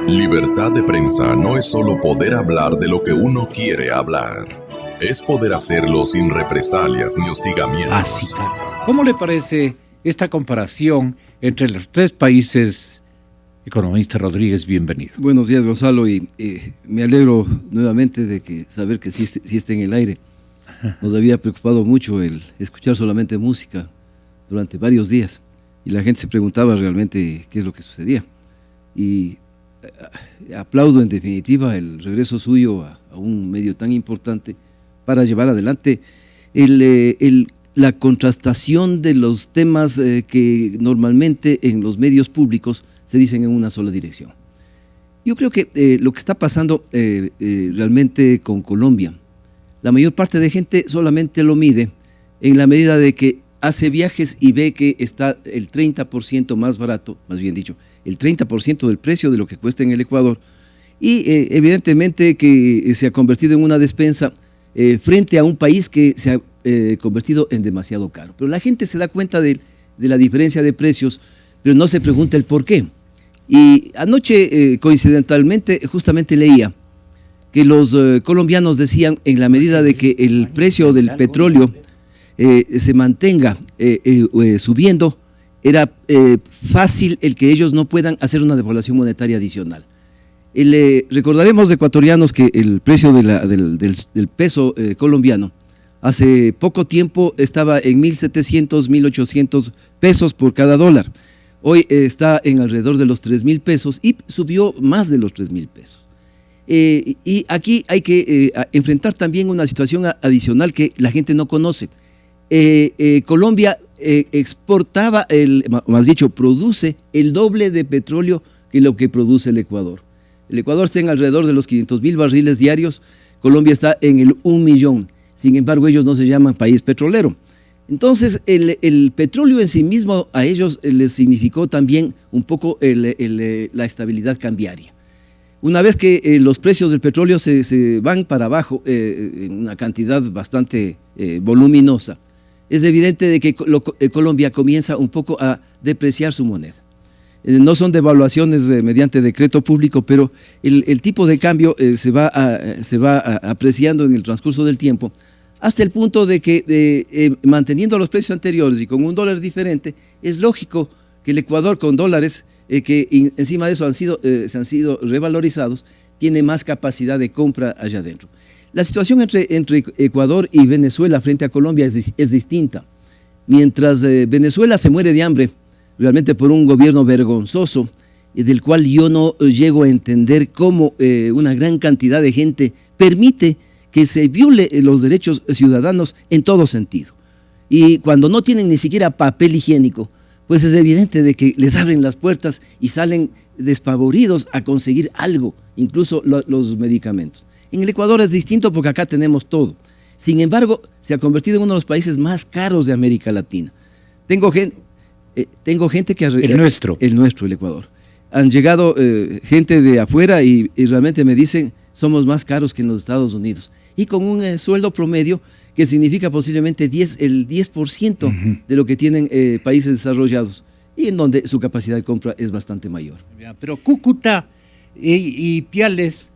Libertad de prensa no es solo poder hablar de lo que uno quiere hablar. Es poder hacerlo sin represalias ni hostigamientos. Así, ¿cómo le parece esta comparación entre los tres países? Economista Rodríguez, bienvenido. Buenos días, Gonzalo, y me alegro nuevamente de saber que sí está en el aire. Nos había preocupado mucho el escuchar solamente música durante varios días y la gente se preguntaba realmente qué es lo que sucedía. Y aplaudo en definitiva el regreso suyo a un medio tan importante para llevar adelante la contrastación de los temas que normalmente en los medios públicos se dicen en una sola dirección. Yo creo que lo que está pasando realmente con Colombia, la mayor parte de gente solamente lo mide en la medida de que hace viajes y ve que está el 30% más barato, más bien dicho, el 30% del precio de lo que cuesta en el Ecuador, y evidentemente que se ha convertido en una despensa frente a un país que se ha convertido en demasiado caro. Pero la gente se da cuenta de la diferencia de precios, pero no se pregunta el por qué. Y anoche, coincidentalmente, justamente leía que los colombianos decían, en la medida de que el precio del petróleo se mantenga subiendo, era fácil el que ellos no puedan hacer una devaluación monetaria adicional. Recordaremos, ecuatorianos, que el precio del peso colombiano hace poco tiempo estaba en 1.700, 1.800 pesos por cada dólar. Hoy está en alrededor de los 3.000 pesos y subió más de los 3.000 pesos. Y aquí hay que enfrentar también una situación adicional que la gente no conoce. Colombia exportaba, más dicho, produce el doble de petróleo que lo que produce el Ecuador. El Ecuador está en alrededor de los 500.000 barriles diarios, Colombia está en el 1 millón. Sin embargo, ellos no se llaman país petrolero. Entonces, el petróleo en sí mismo a ellos les significó también un poco la estabilidad cambiaria. Una vez que los precios del petróleo se van para abajo en una cantidad bastante voluminosa, es evidente de que Colombia comienza un poco a depreciar su moneda. No son devaluaciones mediante decreto público, pero el tipo de cambio se va apreciando en el transcurso del tiempo, hasta el punto de que manteniendo los precios anteriores y con un dólar diferente, es lógico que el Ecuador con dólares que encima de eso se han sido revalorizados, tiene más capacidad de compra allá adentro. La situación entre Ecuador y Venezuela frente a Colombia es distinta. Mientras Venezuela se muere de hambre, realmente por un gobierno vergonzoso, del cual yo no llego a entender cómo una gran cantidad de gente permite que se viole los derechos ciudadanos en todo sentido. Y cuando no tienen ni siquiera papel higiénico, pues es evidente de que les abren las puertas y salen despavoridos a conseguir algo, incluso los medicamentos. En el Ecuador es distinto porque acá tenemos todo. Sin embargo, se ha convertido en uno de los países más caros de América Latina. Tengo gente que... El Ecuador. Han llegado gente de afuera y realmente me dicen, somos más caros que en los Estados Unidos. Y con un sueldo promedio que significa posiblemente el 10% de lo que tienen países desarrollados y en donde su capacidad de compra es bastante mayor. Pero Cúcuta y Piales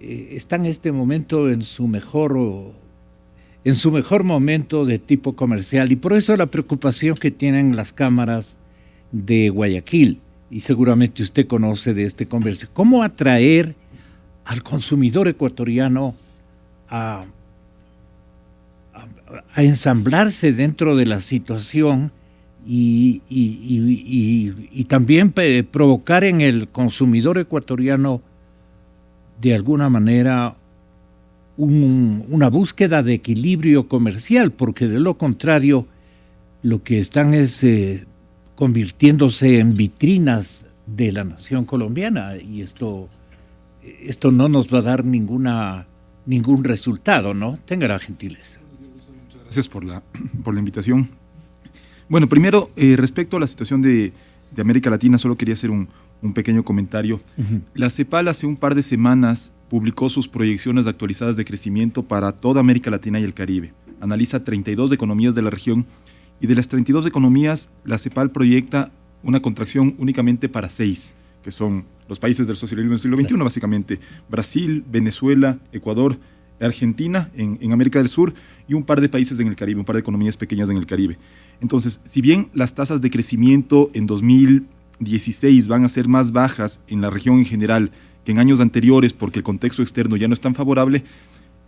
están en este momento en su mejor momento de tipo comercial, y por eso la preocupación que tienen las cámaras de Guayaquil, y seguramente usted conoce de este comercio. ¿Cómo atraer al consumidor ecuatoriano a ensamblarse dentro de la situación y también provocar en el consumidor ecuatoriano de alguna manera una búsqueda de equilibrio comercial? Porque de lo contrario lo que están es convirtiéndose en vitrinas de la nación colombiana, y esto no nos va a dar ningún resultado, ¿no? Tenga la gentileza. Gracias por la invitación. Bueno, primero, respecto a la situación de América Latina, solo quería hacer un pequeño comentario. La CEPAL hace un par de semanas publicó sus proyecciones actualizadas de crecimiento para toda América Latina y el Caribe. Analiza 32 economías de la región, y de las 32 economías, la CEPAL proyecta una contracción únicamente para 6, que son los países del socialismo del siglo XXI, básicamente Brasil, Venezuela, Ecuador, Argentina en América del Sur y un par de países en el Caribe, un par de economías pequeñas en el Caribe. Entonces, si bien las tasas de crecimiento en 2016 van a ser más bajas en la región en general que en años anteriores porque el contexto externo ya no es tan favorable,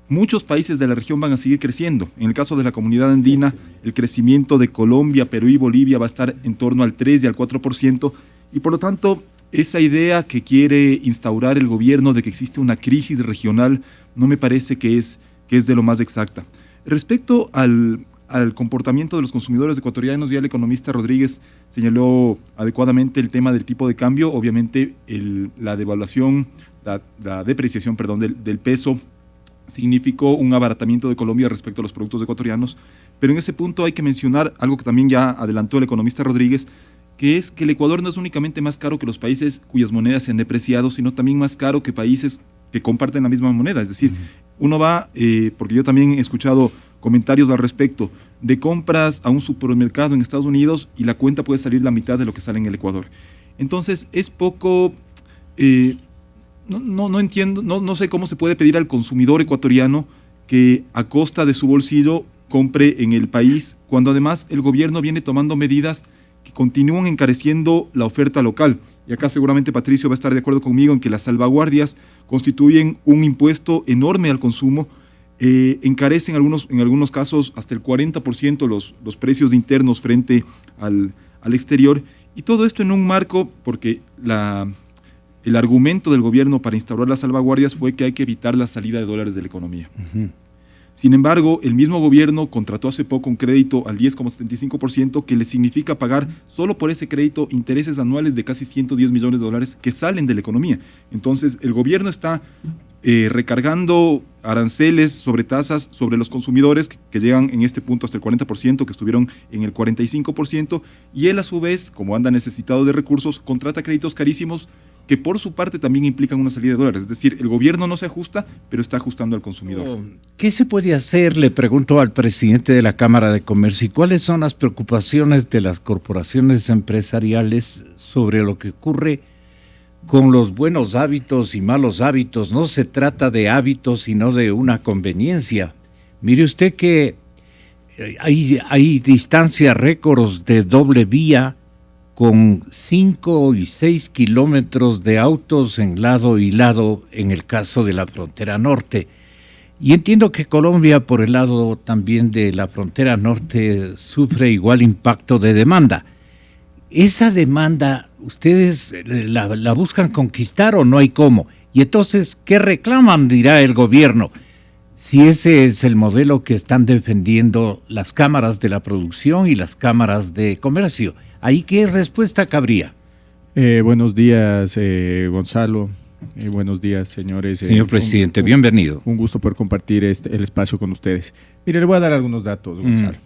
muchos países de la región van a seguir creciendo. En el caso de la comunidad andina, el crecimiento de Colombia, Perú y Bolivia va a estar en torno al 3 y al 4%, y por lo tanto, esa idea que quiere instaurar el gobierno de que existe una crisis regional no me parece que es de lo más exacta. Respecto al comportamiento de los consumidores ecuatorianos, ya el economista Rodríguez señaló adecuadamente el tema del tipo de cambio. Obviamente la devaluación, la depreciación, perdón, del peso significó un abaratamiento de Colombia respecto a los productos ecuatorianos, pero en ese punto hay que mencionar algo que también ya adelantó el economista Rodríguez, que es que el Ecuador no es únicamente más caro que los países cuyas monedas se han depreciado, sino también más caro que países que comparten la misma moneda. Es decir, uno va, porque yo también he escuchado comentarios al respecto, de compras a un supermercado en Estados Unidos y la cuenta puede salir la mitad de lo que sale en el Ecuador. Entonces, es poco... No entiendo, no sé cómo se puede pedir al consumidor ecuatoriano que a costa de su bolsillo compre en el país, cuando además el gobierno viene tomando medidas que continúan encareciendo la oferta local. Y acá seguramente Patricio va a estar de acuerdo conmigo en que las salvaguardias constituyen un impuesto enorme al consumo, encarecen en algunos casos hasta el 40% los precios internos frente al exterior, y todo esto en un marco, porque el argumento del gobierno para instaurar las salvaguardias fue que hay que evitar la salida de dólares de la economía. Sin embargo, el mismo gobierno contrató hace poco un crédito al 10,75% que le significa pagar solo por ese crédito intereses anuales de casi 110 millones de dólares que salen de la economía. Entonces, el gobierno está recargando aranceles sobre tasas sobre los consumidores que llegan en este punto hasta el 40%, que estuvieron en el 45%, y él a su vez, como anda necesitado de recursos, contrata créditos carísimos que por su parte también implican una salida de dólares. Es decir, el gobierno no se ajusta, pero está ajustando al consumidor. ¿Qué se puede hacer? Le pregunto al presidente de la Cámara de Comercio. ¿Y cuáles son las preocupaciones de las corporaciones empresariales sobre lo que ocurre con los buenos hábitos y malos hábitos? No se trata de hábitos, sino de una conveniencia. Mire usted que hay distancias récords de doble vía con 5 y 6 kilómetros de autos en lado y lado en el caso de la frontera norte. Y entiendo que Colombia, por el lado también de la frontera norte, sufre igual impacto de demanda. Esa demanda, ¿ustedes la buscan conquistar o no hay cómo? Y entonces, ¿qué reclaman, dirá el gobierno? Si ese es el modelo que están defendiendo las cámaras de la producción y las cámaras de comercio. ¿Ahí qué respuesta cabría? Buenos días, Gonzalo. Buenos días, señores. Señor presidente, bienvenido. Un gusto poder compartir el espacio con ustedes. Mire, le voy a dar algunos datos, Gonzalo.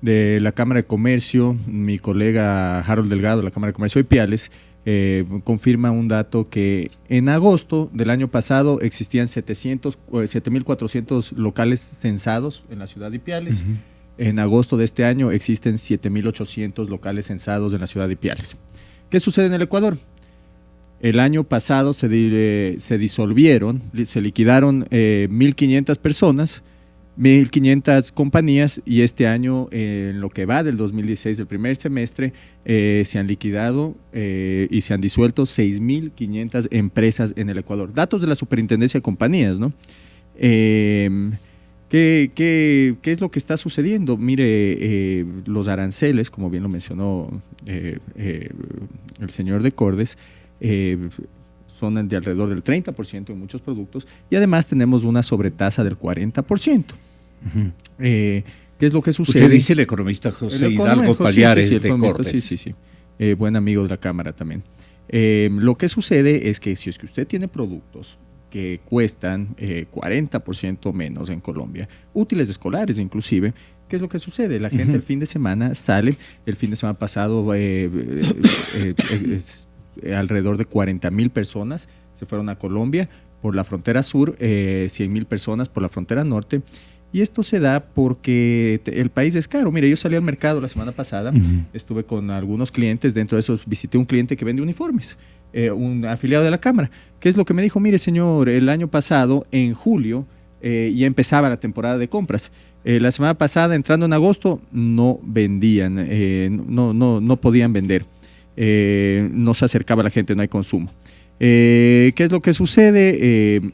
De la Cámara de Comercio, mi colega Harold Delgado, de la Cámara de Comercio de Ipiales, confirma un dato que en agosto del año pasado existían 7.400 locales censados en la ciudad de Ipiales. En agosto de este año existen 7.800 locales censados en la ciudad de Ipiales. ¿Qué sucede en el Ecuador? El año pasado se disolvieron, se liquidaron 1.500 personas, 1.500 compañías, y este año, en lo que va del 2016, del primer semestre, se han liquidado y se han disuelto 6.500 empresas en el Ecuador. Datos de la Superintendencia de Compañías, ¿no? ¿Qué es lo que está sucediendo? Mire, los aranceles, como bien lo mencionó el señor de Cordes, son de alrededor del 30% en muchos productos, y además tenemos una sobretasa del 40%. ¿Qué es lo que sucede? Usted dice el economista José Hidalgo Pallares de Cordes. Sí. Buen amigo de la Cámara también. Lo que sucede es que si es que usted tiene productos que cuestan 40% menos en Colombia, útiles escolares inclusive, ¿qué es lo que sucede? La gente el fin de semana sale, el fin de semana pasado alrededor de 40.000 personas se fueron a Colombia por la frontera sur, 100.000 personas por la frontera norte, y esto se da porque el país es caro. Mire, yo salí al mercado la semana pasada, estuve con algunos clientes, dentro de esos visité un cliente que vende uniformes. un afiliado de la Cámara. ¿Qué es lo que me dijo? Mire, señor, el año pasado, en julio, ya empezaba la temporada de compras. La semana pasada, entrando en agosto, no vendían, no podían vender. No se acercaba la gente, no hay consumo. ¿Qué es lo que sucede?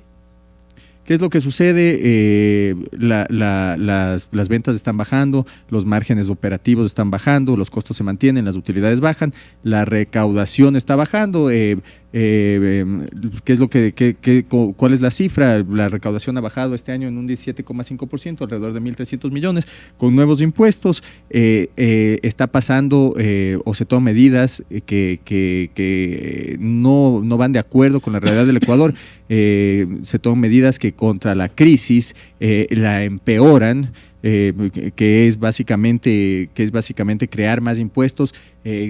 ¿Qué es lo que sucede? Las ventas están bajando, los márgenes operativos están bajando, los costos se mantienen, las utilidades bajan, la recaudación está bajando. ¿Qué es lo cuál es la cifra? La recaudación ha bajado este año en un 17,5%, alrededor de 1.300 millones, con nuevos impuestos. Está pasando o se toman medidas que no van de acuerdo con la realidad del Ecuador. Se toman medidas que contra la crisis la empeoran. Que es básicamente crear más impuestos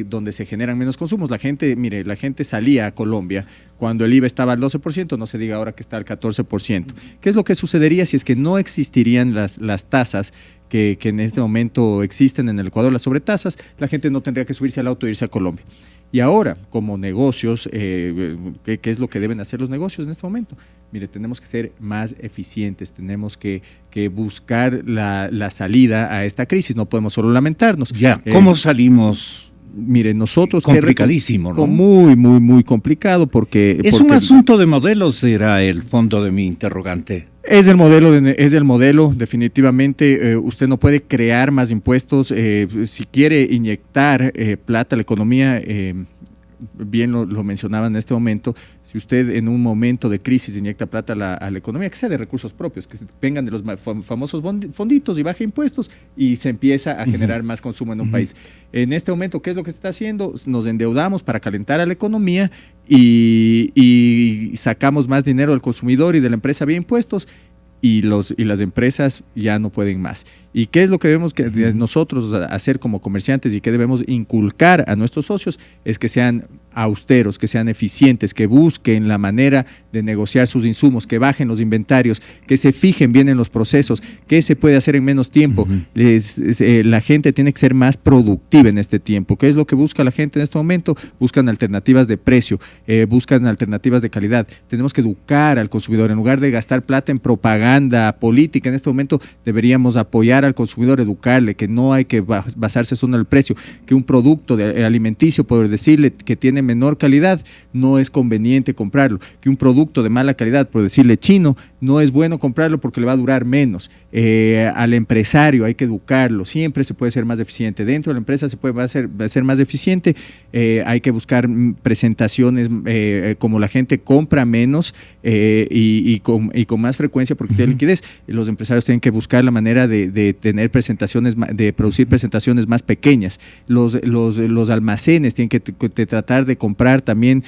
donde se generan menos consumos. La gente salía a Colombia cuando el IVA estaba al 12%, no se diga ahora que está al 14%. ¿Qué es lo que sucedería si es que no existirían las tasas que en este momento existen en el Ecuador, las sobretasas? La gente no tendría que subirse al auto e irse a Colombia. Y ahora, como negocios, ¿qué es lo que deben hacer los negocios en este momento? Mire, tenemos que ser más eficientes, tenemos que buscar la salida a esta crisis, no podemos solo lamentarnos. Ya, ¿cómo salimos? Mire, nosotros... Complicadísimo, ¿no? Muy, muy, muy complicado porque... Un asunto de modelos, era el fondo de mi interrogante. Es el modelo, definitivamente. Usted no puede crear más impuestos. Si quiere inyectar plata a la economía, bien lo mencionaba en este momento, si usted en un momento de crisis inyecta plata a la economía, que sea de recursos propios, que vengan de los famosos fonditos y baje impuestos y se empieza a generar más consumo en un país. En este momento, ¿qué es lo que se está haciendo? Nos endeudamos para calentar a la economía y sacamos más dinero al consumidor y de la empresa vía impuestos. Y las empresas ya no pueden más. ¿Y qué es lo que debemos nosotros hacer como comerciantes y qué debemos inculcar a nuestros socios? Es que sean austeros, que sean eficientes, que busquen la manera de negociar sus insumos, que bajen los inventarios, que se fijen bien en los procesos, que se puede hacer en menos tiempo. La gente tiene que ser más productiva en este tiempo. ¿Qué es lo que busca la gente en este momento? Buscan alternativas de precio, buscan alternativas de calidad. Tenemos que educar al consumidor. En lugar de gastar plata en propaganda política, en este momento deberíamos apoyar al consumidor, educarle que no hay que basarse solo en el precio, que un producto alimenticio, por decirle que tiene menor calidad, no es conveniente comprarlo, que un producto de mala calidad, por decirle chino, no es bueno comprarlo porque le va a durar menos. Al empresario hay que educarlo, siempre se puede ser más eficiente, dentro de la empresa se puede ser más eficiente, hay que buscar presentaciones, como la gente compra menos y con más frecuencia porque tiene liquidez, los empresarios tienen que buscar la manera de tener presentaciones, de producir presentaciones más pequeñas, los almacenes tienen que tratar de comprar también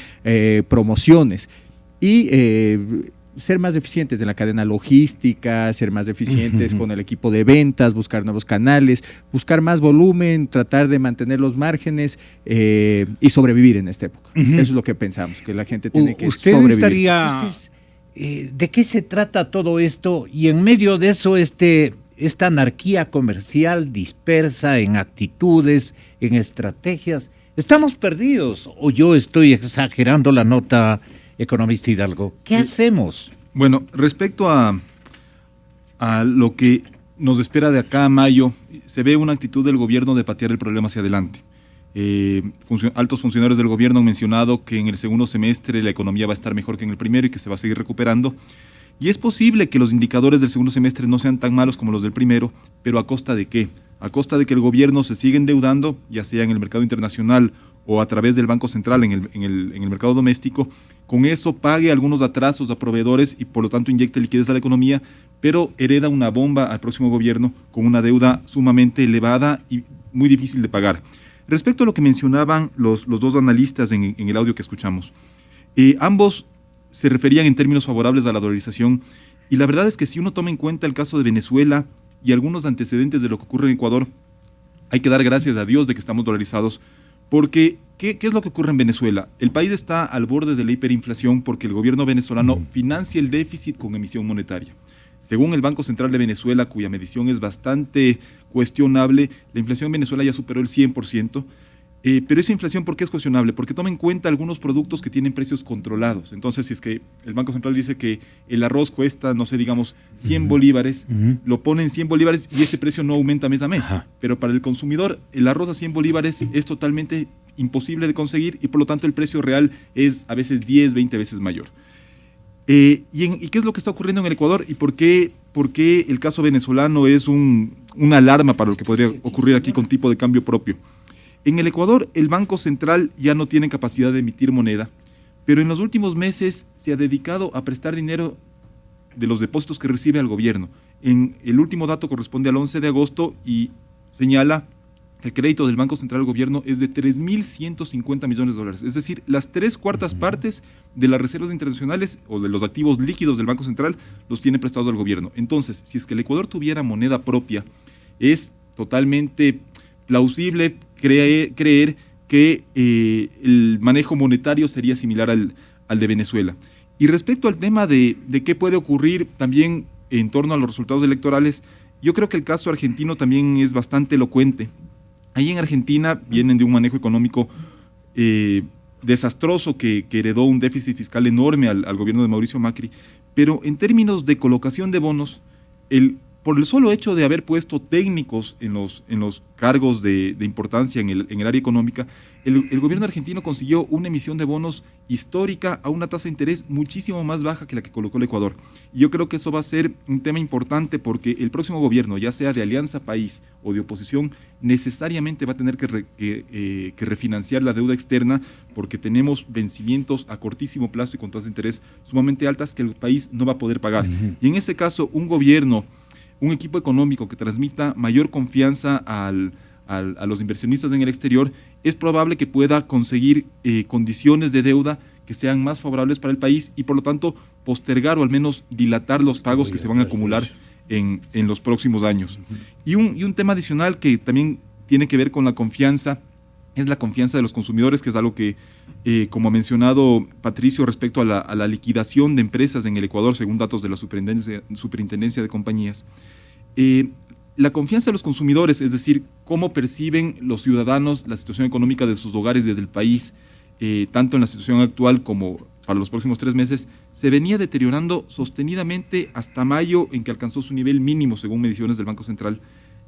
promociones y ser más eficientes en la cadena logística, ser más eficientes con el equipo de ventas, buscar nuevos canales, buscar más volumen, tratar de mantener los márgenes y sobrevivir en esta época. Eso es lo que pensamos, que la gente tiene que sobrevivir. Entonces, ¿de qué se trata todo esto? Y en medio de eso, esta anarquía comercial dispersa en actitudes, en estrategias, ¿estamos perdidos o yo estoy exagerando la nota, economista Hidalgo? ¿Qué hacemos? Bueno, respecto a lo que nos espera de acá a mayo, se ve una actitud del gobierno de patear el problema hacia adelante. Altos funcionarios del gobierno han mencionado que en el segundo semestre la economía va a estar mejor que en el primero y que se va a seguir recuperando. Y es posible que los indicadores del segundo semestre no sean tan malos como los del primero, pero ¿a costa de qué? A costa de que el gobierno se siga endeudando, ya sea en el mercado internacional o a través del Banco Central en el mercado doméstico. Con eso pague algunos atrasos a proveedores y por lo tanto inyecte liquidez a la economía, pero hereda una bomba al próximo gobierno con una deuda sumamente elevada y muy difícil de pagar. Respecto a lo que mencionaban los dos analistas en el audio que escuchamos, ambos se referían en términos favorables a la dolarización y la verdad es que si uno toma en cuenta el caso de Venezuela y algunos antecedentes de lo que ocurre en Ecuador, hay que dar gracias a Dios de que estamos dolarizados, porque ¿qué es lo que ocurre en Venezuela? El país está al borde de la hiperinflación porque el gobierno venezolano financia el déficit con emisión monetaria. Según el Banco Central de Venezuela, cuya medición es bastante cuestionable, la inflación en Venezuela ya superó el 100%. Pero esa inflación, ¿por qué es cuestionable? Porque toma en cuenta algunos productos que tienen precios controlados. Entonces, si es que el Banco Central dice que el arroz cuesta, no sé, digamos, 100 bolívares, lo pone en 100 bolívares y ese precio no aumenta mes a mes. Ajá. Pero para el consumidor, el arroz a 100 bolívares es totalmente imposible de conseguir y por lo tanto el precio real es a veces 10, 20 veces mayor. ¿Y qué es lo que está ocurriendo en el Ecuador? ¿Y por qué el caso venezolano es una alarma para lo que podría ocurrir aquí con tipo de cambio propio? En el Ecuador, el Banco Central ya no tiene capacidad de emitir moneda, pero en los últimos meses se ha dedicado a prestar dinero de los depósitos que recibe al gobierno. El último dato corresponde al 11 de agosto y señala que el crédito del Banco Central al gobierno es de 3.150 millones de dólares. Es decir, las 3/4 partes de las reservas internacionales o de los activos líquidos del Banco Central los tiene prestados al gobierno. Entonces, si es que el Ecuador tuviera moneda propia, es totalmente plausible creer que el manejo monetario sería similar al de Venezuela. Y respecto al tema de qué puede ocurrir también en torno a los resultados electorales, yo creo que el caso argentino también es bastante elocuente. Ahí en Argentina vienen de un manejo económico desastroso que heredó un déficit fiscal enorme al gobierno de Mauricio Macri, pero en términos de colocación de bonos, por el solo hecho de haber puesto técnicos en los cargos de importancia en el área económica, el gobierno argentino consiguió una emisión de bonos histórica a una tasa de interés muchísimo más baja que la que colocó el Ecuador. Y yo creo que eso va a ser un tema importante porque el próximo gobierno, ya sea de Alianza País o de oposición, necesariamente va a tener que refinanciar la deuda externa porque tenemos vencimientos a cortísimo plazo y con tasas de interés sumamente altas que el país no va a poder pagar. Y en ese caso, un equipo económico que transmita mayor confianza a los inversionistas en el exterior, es probable que pueda conseguir condiciones de deuda que sean más favorables para el país y por lo tanto postergar o al menos dilatar los pagos que se van a acumular en los próximos años. Y un tema adicional que también tiene que ver con la confianza, es la confianza de los consumidores, que es algo que, como ha mencionado Patricio, respecto a la liquidación de empresas en el Ecuador, según datos de la Superintendencia de Compañías, la confianza de los consumidores, es decir, cómo perciben los ciudadanos la situación económica de sus hogares y del país, tanto en la situación actual como para los próximos 3 meses, se venía deteriorando sostenidamente hasta mayo, en que alcanzó su nivel mínimo, según mediciones del Banco Central,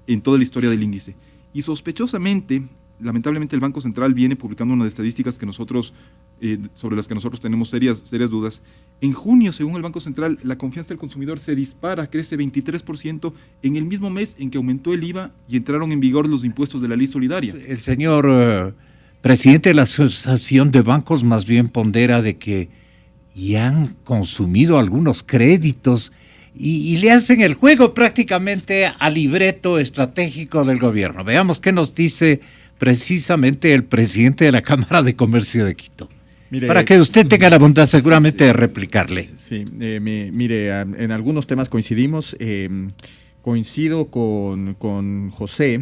en toda la historia del índice. Y sospechosamente, lamentablemente, el Banco Central viene publicando unas estadísticas que sobre las que nosotros tenemos serias dudas. En junio, según el Banco Central, la confianza del consumidor se dispara, crece 23% en el mismo mes en que aumentó el IVA y entraron en vigor los impuestos de la ley solidaria. El señor presidente de la Asociación de Bancos más bien pondera de que ya han consumido algunos créditos y le hacen el juego prácticamente al libreto estratégico del gobierno. Veamos qué nos dice precisamente el presidente de la Cámara de Comercio de Quito. Mire, para que usted tenga la bondad seguramente de replicarle. Sí, mire, en algunos temas coincidimos. Coincido con José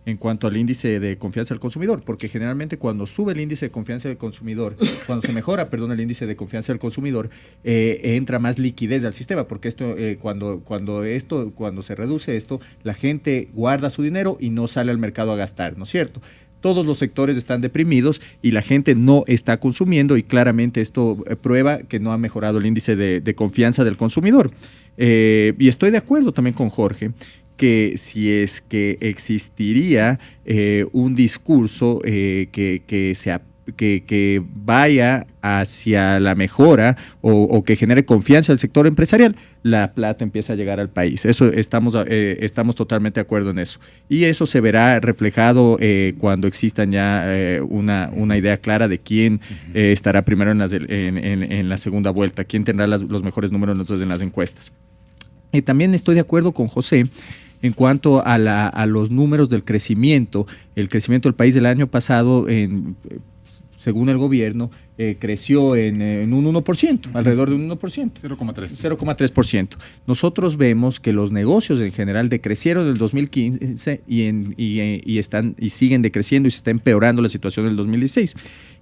en cuanto al índice de confianza del consumidor, porque generalmente cuando sube el índice de confianza del consumidor, cuando se mejora, el índice de confianza del consumidor, entra más liquidez al sistema, porque esto, cuando se reduce esto, la gente guarda su dinero y no sale al mercado a gastar, ¿no es cierto? Todos los sectores están deprimidos y la gente no está consumiendo y claramente esto prueba que no ha mejorado el índice de confianza del consumidor. Y estoy de acuerdo también con Jorge que si es que existiría un discurso que vaya hacia la mejora o que genere confianza al sector empresarial, la plata empieza a llegar al país. Eso estamos totalmente de acuerdo en eso. Y eso se verá reflejado cuando existan ya una idea clara de quién estará primero en la segunda vuelta, quién tendrá los mejores números en las encuestas. También estoy de acuerdo con José en cuanto a los números del crecimiento. El crecimiento del país del año pasado, según el gobierno, creció en un 1%, alrededor de un 1%. 0,3%. Nosotros vemos que los negocios en general decrecieron en el 2015 y siguen decreciendo y se está empeorando la situación del 2016.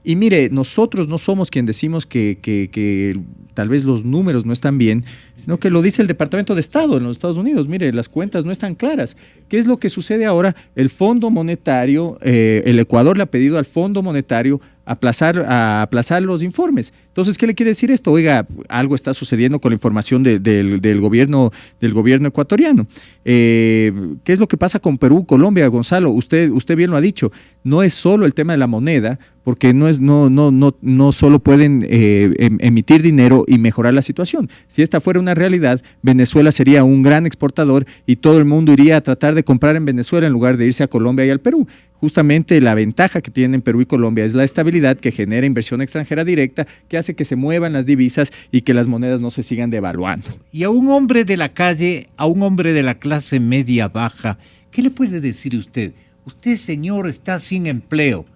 Y mire, nosotros no somos quien decimos que tal vez los números no están bien, sino que lo dice el Departamento de Estado en los Estados Unidos. Mire, las cuentas no están claras. ¿Qué es lo que sucede ahora? El Fondo Monetario, el Ecuador le ha pedido al Fondo Monetario aplazar los informes. Entonces, ¿qué le quiere decir esto? Oiga, algo está sucediendo con la información del gobierno ecuatoriano. ¿Qué es lo que pasa con Perú, Colombia, Gonzalo? Usted bien lo ha dicho. No es solo el tema de la moneda, porque no solo pueden emitir dinero y mejorar la situación. Si esta fuera una realidad, Venezuela sería un gran exportador y todo el mundo iría a tratar de comprar en Venezuela en lugar de irse a Colombia y al Perú. Justamente la ventaja que tienen Perú y Colombia es la estabilidad que genera inversión extranjera directa, que hace que se muevan las divisas y que las monedas no se sigan devaluando. Y a un hombre de la calle, a un hombre de la clase media baja, ¿qué le puede decir usted? Usted, señor, está sin empleo.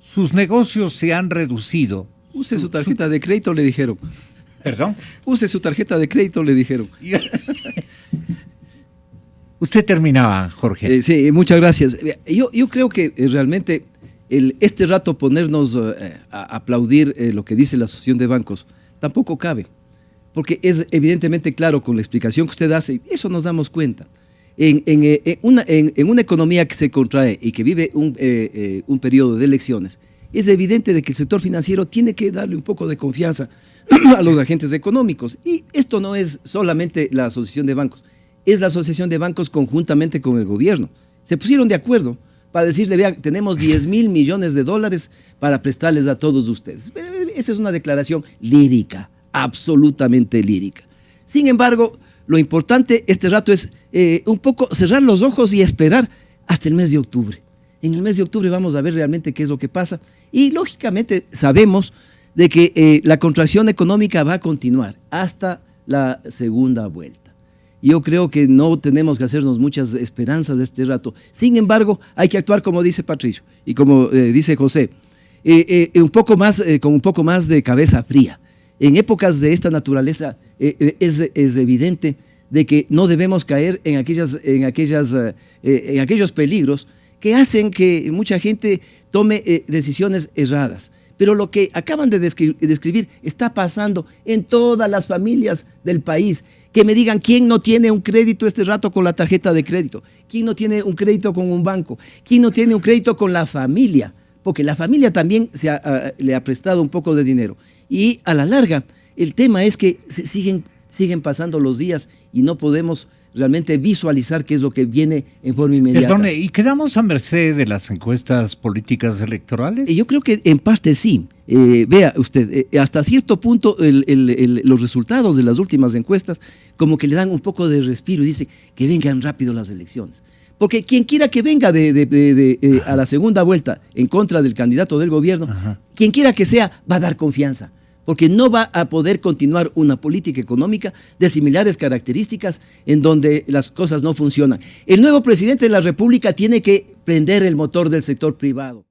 Sus negocios se han reducido. Use su tarjeta de crédito, le dijeron. ¿Perdón? Use su tarjeta de crédito, le dijeron. Usted terminaba, Jorge. Sí, muchas gracias. Yo creo que realmente este rato ponernos a aplaudir lo que dice la Asociación de Bancos tampoco cabe, porque es evidentemente claro con la explicación que usted hace, eso nos damos cuenta. En una economía que se contrae y que vive un periodo de elecciones, es evidente de que el sector financiero tiene que darle un poco de confianza a los agentes económicos. Y esto no es solamente la Asociación de Bancos, es la Asociación de Bancos conjuntamente con el gobierno. Se pusieron de acuerdo para decirle, vean, tenemos 10.000 millones de dólares para prestarles a todos ustedes. Esa es una declaración lírica, absolutamente lírica. Sin embargo, lo importante este rato es un poco cerrar los ojos y esperar hasta el mes de octubre. En el mes de octubre vamos a ver realmente qué es lo que pasa y lógicamente sabemos de que la contracción económica va a continuar hasta la segunda vuelta. Yo creo que no tenemos que hacernos muchas esperanzas de este rato. Sin embargo, hay que actuar como dice Patricio y como dice José, con un poco más de cabeza fría. En épocas de esta naturaleza es evidente de que no debemos caer en aquellos peligros que hacen que mucha gente tome decisiones erradas. Pero lo que acaban de describir está pasando en todas las familias del país. Que me digan quién no tiene un crédito este rato con la tarjeta de crédito, quién no tiene un crédito con un banco, quién no tiene un crédito con la familia, porque la familia también le ha prestado un poco de dinero. Y a la larga, el tema es que siguen pasando los días y no podemos realmente visualizar qué es lo que viene en forma inmediata. Perdone, ¿y quedamos a merced de las encuestas políticas electorales? Yo creo que en parte sí. Vea usted, hasta cierto punto los resultados de las últimas encuestas como que le dan un poco de respiro y dicen que vengan rápido las elecciones. Porque quien quiera que venga a la segunda vuelta en contra del candidato del gobierno, quien quiera que sea, va a dar confianza. Porque no va a poder continuar una política económica de similares características en donde las cosas no funcionan. El nuevo presidente de la República tiene que prender el motor del sector privado.